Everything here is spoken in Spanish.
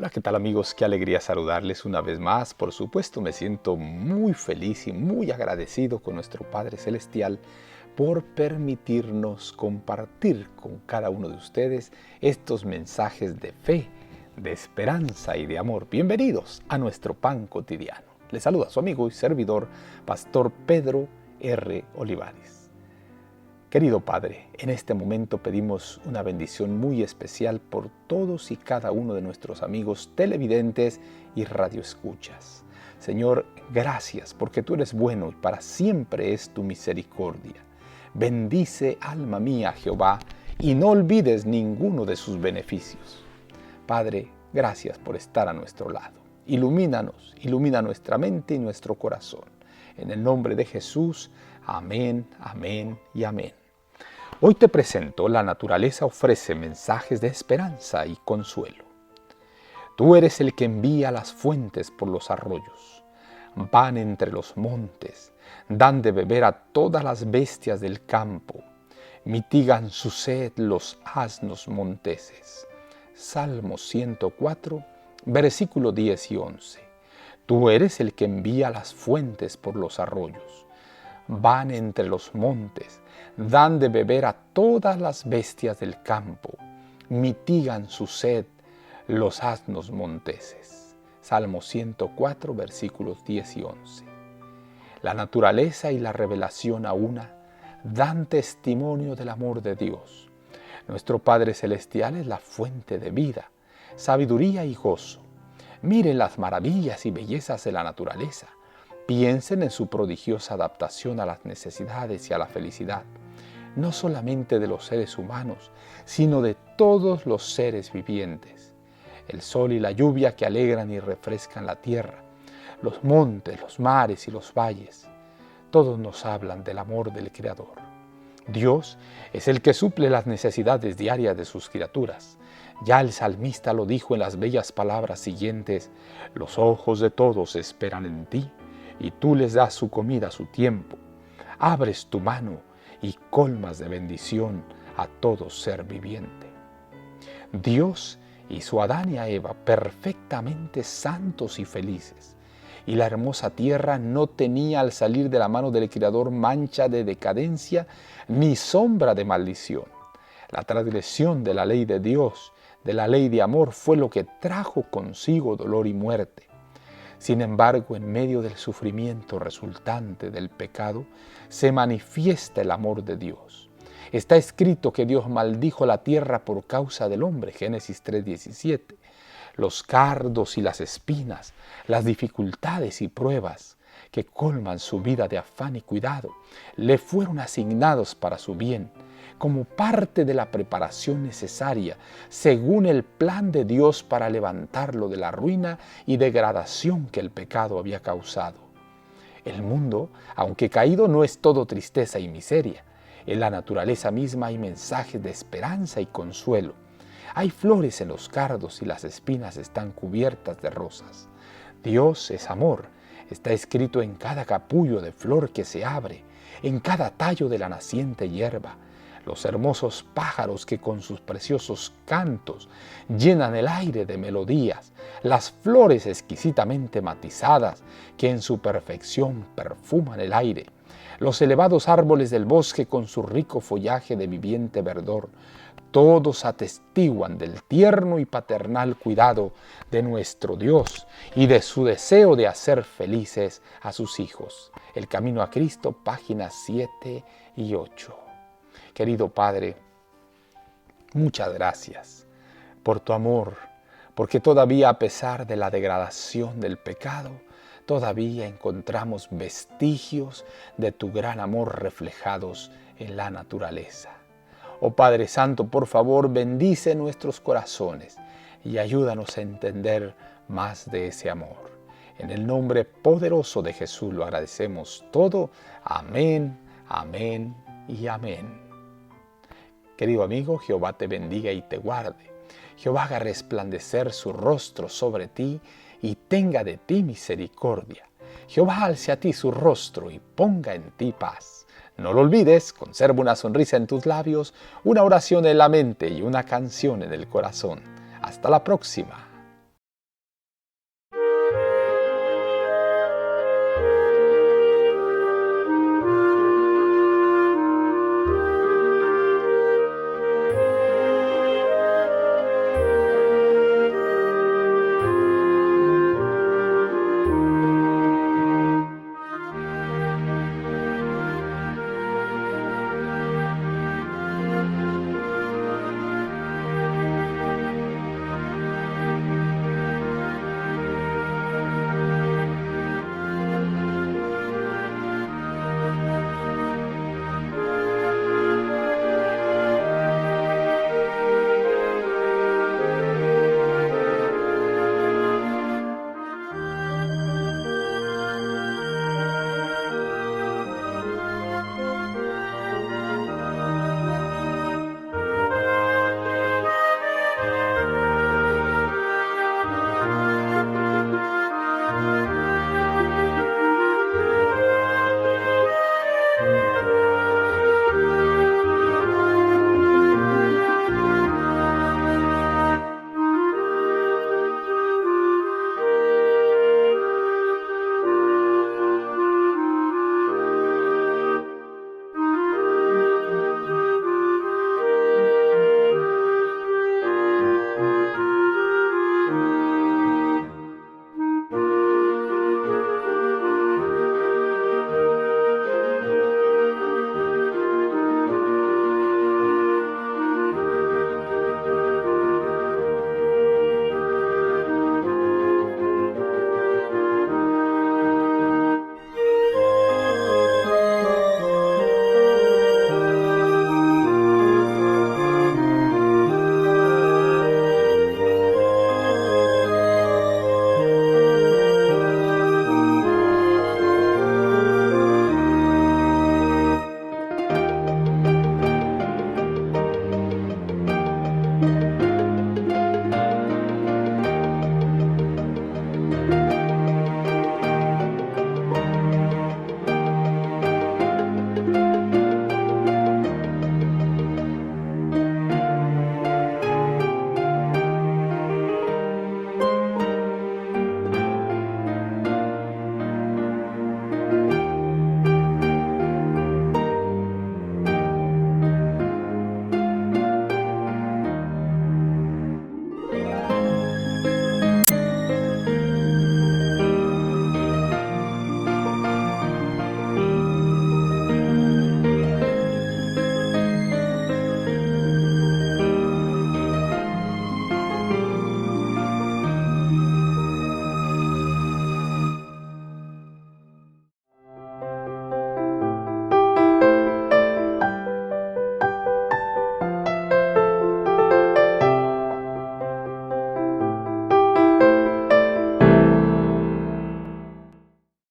Hola, ¿qué tal amigos? Qué alegría saludarles una vez más. Por supuesto, me siento muy feliz y muy agradecido con nuestro Padre Celestial por permitirnos compartir con cada uno de ustedes estos mensajes de fe, de esperanza y de amor. Bienvenidos a nuestro pan cotidiano. Les saluda su amigo y servidor, Pastor Pedro R. Olivares. Querido Padre, en este momento pedimos una bendición muy especial por todos y cada uno de nuestros amigos televidentes y radioescuchas. Señor, gracias porque tú eres bueno y para siempre es tu misericordia. Bendice, alma mía, Jehová, y no olvides ninguno de sus beneficios. Padre, gracias por estar a nuestro lado. Ilumínanos, ilumina nuestra mente y nuestro corazón. En el nombre de Jesús, amén, amén y amén. Hoy te presento La naturaleza ofrece mensajes de esperanza y consuelo. Tú eres el que envía las fuentes por los arroyos. Van entre los montes, dan de beber a todas las bestias del campo. Mitigan su sed los asnos monteses. Salmo 104, versículo 10 y 11. Tú eres el que envía las fuentes por los arroyos. Van entre los montes, dan de beber a todas las bestias del campo, mitigan su sed los asnos monteses. Salmo 104, versículos 10 y 11. La naturaleza y la revelación a una dan testimonio del amor de Dios. Nuestro Padre Celestial es la fuente de vida, sabiduría y gozo. Miren las maravillas y bellezas de la naturaleza. Piensen en su prodigiosa adaptación a las necesidades y a la felicidad, no solamente de los seres humanos, sino de todos los seres vivientes. El sol y la lluvia que alegran y refrescan la tierra, los montes, los mares y los valles, todos nos hablan del amor del Creador. Dios es el que suple las necesidades diarias de sus criaturas. Ya el salmista lo dijo en las bellas palabras siguientes: los ojos de todos esperan en ti, y tú les das su comida a su tiempo. Abres tu mano y colmas de bendición a todo ser viviente. Dios hizo a Adán y a Eva perfectamente santos y felices, y la hermosa tierra no tenía al salir de la mano del Creador mancha de decadencia ni sombra de maldición. La transgresión de la ley de Dios, de la ley de amor, fue lo que trajo consigo dolor y muerte. Sin embargo, en medio del sufrimiento resultante del pecado, se manifiesta el amor de Dios. Está escrito que Dios maldijo la tierra por causa del hombre, Génesis 3:17. Los cardos y las espinas, las dificultades y pruebas que colman su vida de afán y cuidado, le fueron asignados para su bien, como parte de la preparación necesaria, según el plan de Dios para levantarlo de la ruina y degradación que el pecado había causado. El mundo, aunque caído, no es todo tristeza y miseria. En la naturaleza misma hay mensajes de esperanza y consuelo. Hay flores en los cardos y las espinas están cubiertas de rosas. Dios es amor. Está escrito en cada capullo de flor que se abre, en cada tallo de la naciente hierba. Los hermosos pájaros que con sus preciosos cantos llenan el aire de melodías, las flores exquisitamente matizadas que en su perfección perfuman el aire, los elevados árboles del bosque con su rico follaje de viviente verdor, todos atestiguan del tierno y paternal cuidado de nuestro Dios y de su deseo de hacer felices a sus hijos. El Camino a Cristo, páginas 7 y 8. Querido Padre, muchas gracias por tu amor, porque todavía a pesar de la degradación del pecado, todavía encontramos vestigios de tu gran amor reflejados en la naturaleza. Oh Padre Santo, por favor, bendice nuestros corazones y ayúdanos a entender más de ese amor. En el nombre poderoso de Jesús lo agradecemos todo. Amén, amén y amén. Querido amigo, Jehová te bendiga y te guarde. Jehová haga resplandecer su rostro sobre ti y tenga de ti misericordia. Jehová alce a ti su rostro y ponga en ti paz. No lo olvides, conserva una sonrisa en tus labios, una oración en la mente y una canción en el corazón. Hasta la próxima.